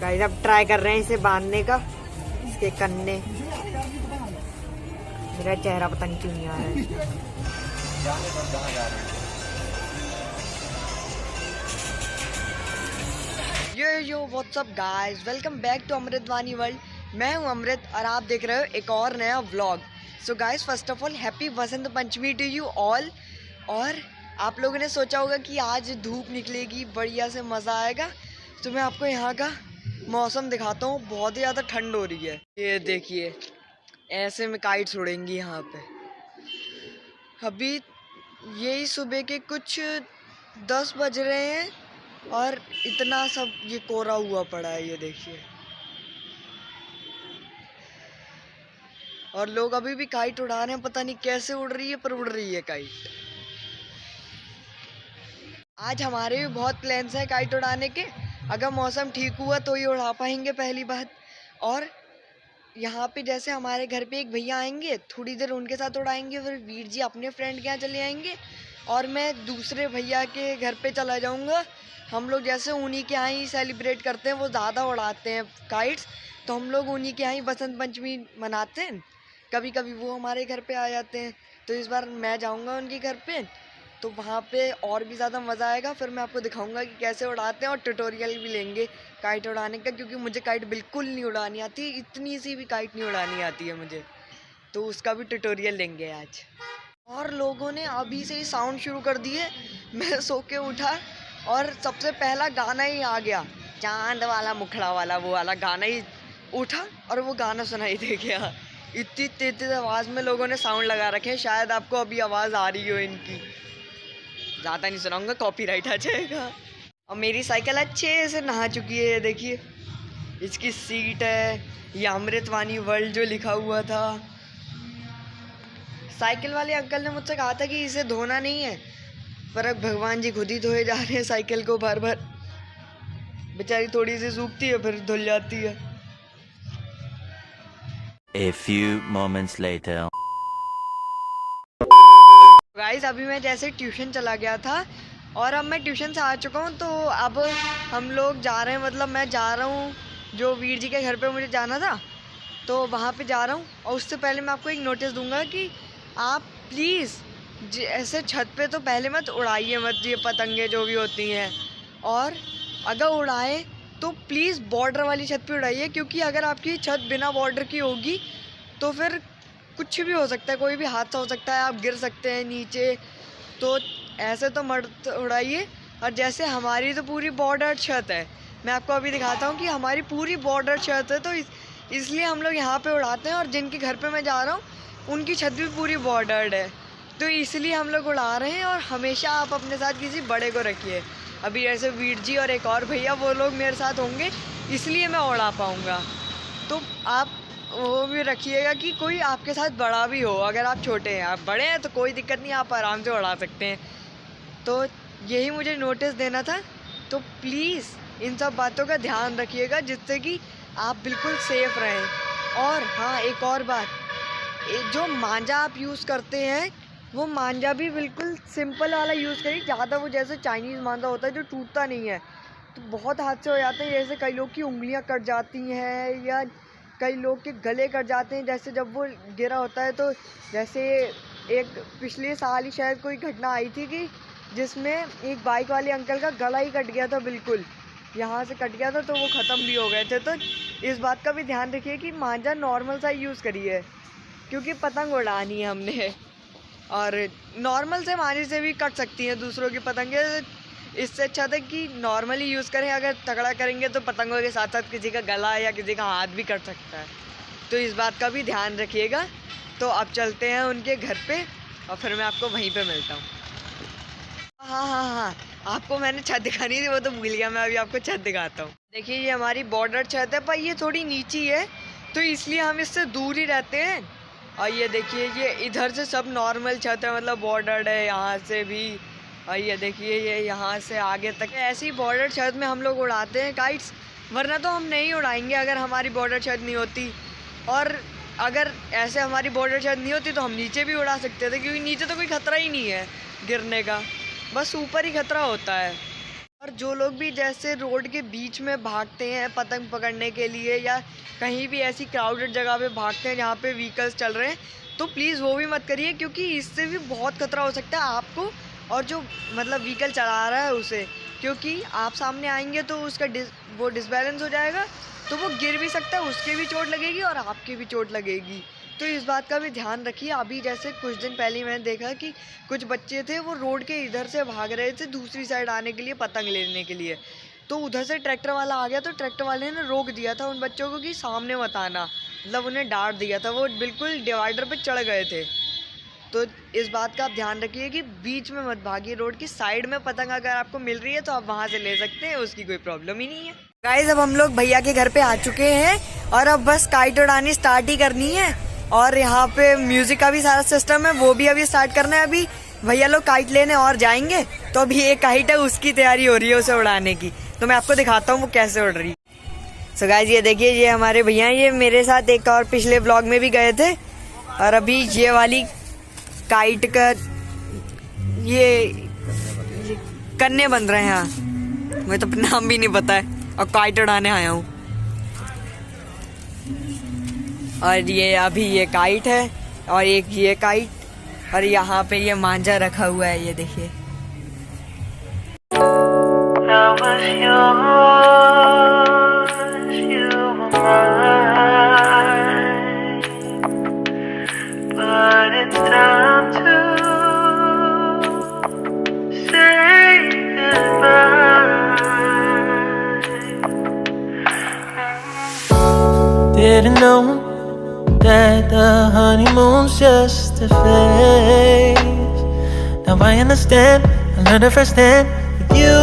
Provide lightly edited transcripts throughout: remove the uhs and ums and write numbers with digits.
Guys अब try कर रहे हैं इसे बांधने का, इसके कन्ने। मेरा चेहरा पता नहीं क्यों नहीं आ रहा है। Yo what's up guys, welcome back to Amrit Vani world. मैं हूं अमृत और आप देख रहे हो एक और नया vlog. So guys, first of all happy Vasant Panchami to you all. और आप लोगों ने सोचा होगा कि आज धूप निकलेगी, बढ़िया से मज़ा आएगा। तो मैं आपको यहाँ का मौसम दिखाता हूँ। बहुत ही ज़्यादा ठंड हो रही है। ये देखिए, ऐसे में काइट्स उड़ेंगी यहाँ पे। अभी यही सुबह के कुछ 10 बज रहे हैं और इतना सब ये कोहरा हुआ पड़ा है, ये देखिए। और लोग अभी भी काइट उड़ा रहे हैं, पता नहीं कैसे उड़ रही है, पर उड़ रही है काइट। आज हमारे भी बहुत प्लान्स हैं काइट उड़ाने के। अगर मौसम ठीक हुआ तो ये उड़ा पाएंगे, पहली बात। और यहाँ पे जैसे हमारे घर पे एक भैया आएंगे, थोड़ी देर उनके साथ उड़ाएंगे, फिर वीर जी अपने फ्रेंड के यहाँ चले आएंगे और मैं दूसरे भैया के घर पे चला जाऊँगा। हम लोग जैसे उन्हीं के यहाँ ही सेलिब्रेट करते हैं, वो ज़्यादा उड़ाते हैं काइट्स, तो हम लोग उन्हीं के यहाँ ही बसंत पंचमी मनाते हैं। कभी कभी वो हमारे घर पे आ जाते हैं, तो इस बार मैं जाऊँगा उनके घर पे, तो वहाँ पे और भी ज़्यादा मज़ा आएगा। फिर मैं आपको दिखाऊंगा कि कैसे उड़ाते हैं और ट्यूटोरियल भी लेंगे काइट उड़ाने का, क्योंकि मुझे काइट बिल्कुल नहीं उड़ानी आती, इतनी सी भी काइट नहीं उड़ानी आती है मुझे, तो उसका भी ट्यूटोरियल लेंगे आज। और लोगों ने अभी से ही साउंड शुरू कर दिए। मैं सो के उठा और सबसे पहला गाना ही आ गया, चांद वाला मुखड़ा वाला, वो वाला गाना ही उठा और वो गाना सुनाई दे गया। इतनी तेज आवाज़ में लोगों ने साउंड लगा रखे हैं, शायद आपको अभी आवाज़ आ रही हो इनकी। ज़्यादा नहीं सुनाऊंगा, कॉपीराइट आ जाएगा। और मेरी साइकिल अच्छे से नहा चुकी है, ये देखिए। इसकी सीट है, ये अमृत वानी वर्ल्ड जो लिखा हुआ था। साइकिल वाले अंकल ने मुझसे कहा था कि इसे धोना नहीं है, पर अब भगवान जी खुद ही धोए जा रहे हैं साइकिल को बार बार। बेचारी थोड़ी सी सूखती है फिर धुल जाती है। A few moments later. Guys, अभी मैं जैसे ट्यूशन चला गया था और अब मैं ट्यूशन से आ चुका हूँ, तो अब हम लोग जा रहे हैं, मतलब मैं जा रहा हूँ जो वीर जी के घर पे मुझे जाना था, तो वहाँ पे जा रहा हूँ। और उससे पहले मैं आपको एक नोटिस दूंगा कि आप प्लीज़ ऐसे छत पे तो पहले मत उड़ाइए मत ये पतंगे जो भी होती हैं, और अगर उड़ाएं तो प्लीज़ बॉर्डर वाली छत पे उड़ाइए, क्योंकि अगर आपकी छत बिना बॉर्डर की होगी तो फिर कुछ भी हो सकता है, कोई भी हादसा हो सकता है, आप गिर सकते हैं नीचे। तो ऐसे तो मत उड़ाइए। और जैसे हमारी तो पूरी बॉर्डर छत है, मैं आपको अभी दिखाता हूँ कि हमारी पूरी बॉर्डर छत है, तो इसलिए हम लोग यहाँ पे उड़ाते हैं। और जिनके घर पे मैं जा रहा हूँ उनकी छत भी पूरी बॉर्डर्ड है, तो इसलिए हम लोग उड़ा रहे हैं। और हमेशा आप अपने साथ किसी बड़े को रखिए। अभी ऐसे वीर जी और एक और भैया, वो लोग मेरे साथ होंगे, इसलिए मैं उड़ा पाऊँगा। तो आप वो भी रखिएगा कि कोई आपके साथ बड़ा भी हो। अगर आप छोटे हैं, आप बड़े हैं तो कोई दिक्कत नहीं, आप आराम से उड़ा सकते हैं। तो यही मुझे नोटिस देना था। तो प्लीज़ इन सब बातों का ध्यान रखिएगा, जिससे कि आप बिल्कुल सेफ़ रहें। और हाँ, एक और बात, जो मांझा आप यूज़ करते हैं, वो मांझा भी बिल्कुल सिंपल वाला यूज़ करिए। ज़्यादा वो जैसे चाइनीज़ मांझा होता है जो टूटता नहीं है, तो बहुत हादसे हो जाते हैं। जैसे कई लोग की उंगलियां कट जाती हैं या कई लोग के गले कट जाते हैं, जैसे जब वो गिरा होता है। तो जैसे एक पिछले साल ही शायद कोई घटना आई थी कि जिसमें एक बाइक वाले अंकल का गला ही कट गया था, बिल्कुल यहाँ से कट गया था, तो वो ख़त्म भी हो गए थे। तो इस बात का भी ध्यान रखिए कि मांझा नॉर्मल सा यूज़ करिए, क्योंकि पतंग उड़ानी है हमने। और नॉर्मल से मांझे से भी कट सकती हैं दूसरों की पतंगे, इससे अच्छा था कि नॉर्मली यूज़ करें। अगर तगड़ा करेंगे तो पतंगों के साथ साथ किसी का गला या किसी का हाथ भी कट सकता है, तो इस बात का भी ध्यान रखिएगा। तो अब चलते हैं उनके घर पे और फिर मैं आपको वहीं पे मिलता हूँ। हाँ, आपको मैंने छत दिखानी थी, वो तो भूल गया। मैं अभी आपको छत दिखाता हूँ। देखिए, ये हमारी बॉर्डर छत है, पर ये थोड़ी नीची है, तो इसलिए हम इससे दूर ही रहते हैं। और ये देखिए, ये इधर से सब नॉर्मल छत है, मतलब बॉर्डर है यहाँ से भी। और ये देखिए, ये यहाँ से आगे तक ऐसी बॉर्डर छत में हम लोग उड़ाते हैं काइट्स, वरना तो हम नहीं उड़ाएंगे अगर हमारी बॉर्डर छत नहीं होती। और अगर ऐसे हमारी बॉर्डर छत नहीं होती तो हम नीचे भी उड़ा सकते थे, क्योंकि नीचे तो कोई ख़तरा ही नहीं है गिरने का, बस ऊपर ही खतरा होता है। और जो लोग भी जैसे रोड के बीच में भागते हैं पतंग पकड़ने के लिए या कहीं भी ऐसी क्राउडेड जगह पे भागते हैं जहाँ पे व्हीकल्स चल रहे हैं, तो प्लीज़ वो भी मत करिए, क्योंकि इससे भी बहुत खतरा हो सकता है आपको और जो मतलब व्हीकल चला रहा है उसे, क्योंकि आप सामने आएंगे तो उसका वो डिसबैलेंस हो जाएगा, तो वो गिर भी सकता है, उसके भी चोट लगेगी और आपके भी चोट लगेगी। तो इस बात का भी ध्यान रखिए। अभी जैसे कुछ दिन पहले ही मैंने देखा कि कुछ बच्चे थे वो रोड के इधर से भाग रहे थे दूसरी साइड आने के लिए पतंग लेने के लिए, तो उधर से ट्रैक्टर वाला आ गया, तो ट्रैक्टर वाले ने रोक दिया था उन बच्चों को कि सामने मत आना, मतलब उन्हें डांट दिया था, वो बिल्कुल डिवाइडर पे चढ़ गए थे। तो इस बात का आप ध्यान रखिए कि बीच में मत भागिए, रोड की साइड में पतंग अगर आपको मिल रही है तो आप वहाँ से ले सकते हैं, उसकी कोई प्रॉब्लम ही नहीं है। गाइस अब हम लोग भैया के घर पे आ चुके हैं और अब बस काइट उड़ानी स्टार्ट ही करनी है, और यहाँ पे म्यूजिक का भी सारा सिस्टम है, वो भी अभी स्टार्ट करना है। अभी भैया लोग काइट लेने और जाएंगे, तो अभी एक काइट है उसकी तैयारी हो रही है उसे उड़ाने की, तो मैं आपको दिखाता हूँ वो कैसे उड़ रही है। सो गाइस ये देखिए, ये हमारे भैया, ये मेरे साथ एक और पिछले ब्लॉग में भी गए थे, और अभी ये वाली काइट का ये कन्ने बन रहे हैं यहाँ, मुझे तो नाम भी नहीं पता है, और काइट उड़ाने आया हूँ। और ये अभी ये काइट है और एक ये काइट, और यहाँ पे ये मांझा रखा हुआ है, ये देखिए। Didn't know that the honeymoon's just a phase. Now I understand, I learned it firsthand with you.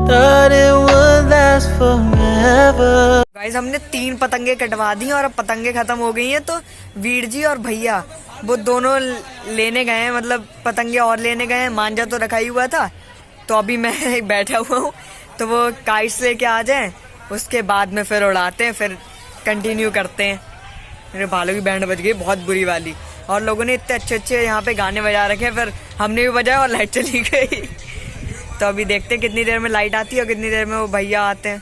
Thought it would last forever. Guys हमने 3 पतंगे कटवा दी और अब पतंगे खत्म हो गई हैं, तो वीर जी और भैया वो दोनों लेने गए हैं, मतलब पतंगे और लेने गए हैं, मांझा तो रखा ही हुआ था, तो अभी मैं बैठा हुआ हूँ, तो वो काइट्स लेके आ जाएं, उसके बाद में फिर उड़ाते हैं, फिर कंटिन्यू करते हैं। मेरे बालों की बैंड बज गई बहुत बुरी वाली, और लोगों ने इतने अच्छे अच्छे यहाँ पे गाने बजा रखे हैं, फिर हमने भी बजाया और लाइट चली गई। तो अभी देखते हैं कितनी देर में लाइट आती है और कितनी देर में वो भैया आते हैं,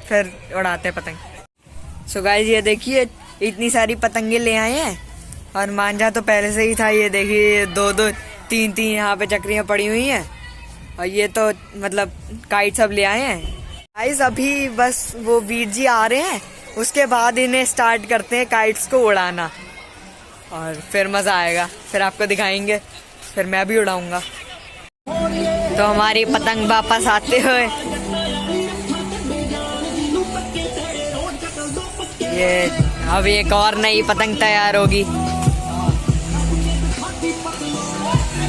फिर उड़ाते हैं पतंग। सो गाइस ये देखिए, इतनी सारी पतंगे ले आए हैं, और मांझा तो पहले से ही था, ये देखिए 2-2 3-3 यहाँ पे चक्रियाँ पड़ी हुई हैं, और ये तो मतलब काइट सब ले आए हैं। गाइस अभी बस वो वीर जी आ रहे हैं, उसके बाद इन्हें स्टार्ट करते हैं काइट्स को उड़ाना, और फिर मज़ा आएगा, फिर आपको दिखाएंगे, फिर मैं भी उड़ाऊंगा। तो हमारी पतंग वापस आते हुए ये अब एक और नई पतंग तैयार होगी,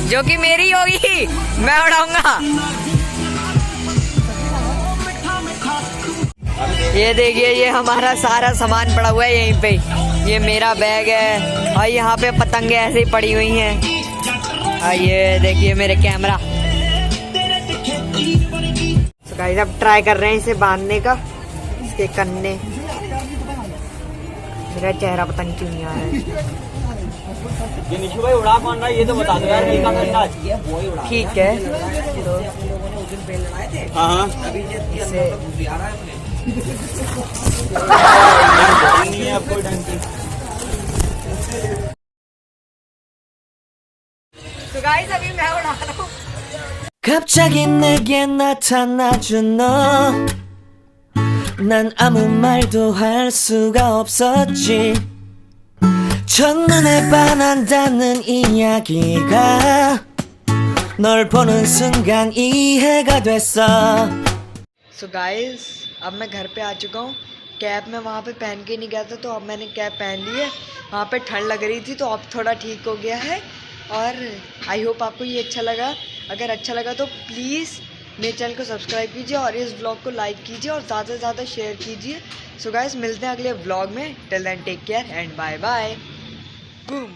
जो कि मेरी होगी, मैं उड़ाऊंगा। ये देखिए, ये हमारा सारा सामान पड़ा हुआ है यहीं पे, ये मेरा बैग है, और यहाँ पे पतंगे ऐसे ही पड़ी हुई हैं, और ये देखिए मेरे कैमरा। तो गाइस अब ट्राई कर रहे हैं इसे बांधने का, इसके कन्ने। मेरा चेहरा पतंग क्यों नहीं आ रहा है। ये निशु भाई उड़ा कौन रहा है ये तो बता दो यार, नहीं का अंदाज। ठीक है, तो हाँ इसे नहीं है आपको ढंग की। तो गाइस अभी मैं उड़ा रहा हूँ। 갑자기 내게 나타나준 너, 난 아무 말도 할 수가 없었지. 첫눈에 반한다는 이야기가 널 보는 순간 이해가 됐어. सो गाइस अब मैं घर पे आ चुका हूँ। कैप में वहाँ पे पहन के नहीं गया था, तो अब मैंने कैप पहन ली है। वहाँ पे ठंड लग रही थी, तो अब थोड़ा ठीक हो गया है। और आई होप आपको ये अच्छा लगा। अगर अच्छा लगा तो प्लीज़ मेरे चैनल को सब्सक्राइब कीजिए और इस व्लॉग को लाइक कीजिए और ज़्यादा से ज़्यादा शेयर कीजिए। सो गाइस मिलते हैं अगले व्लॉग में। Till then take care and bye bye. Boom.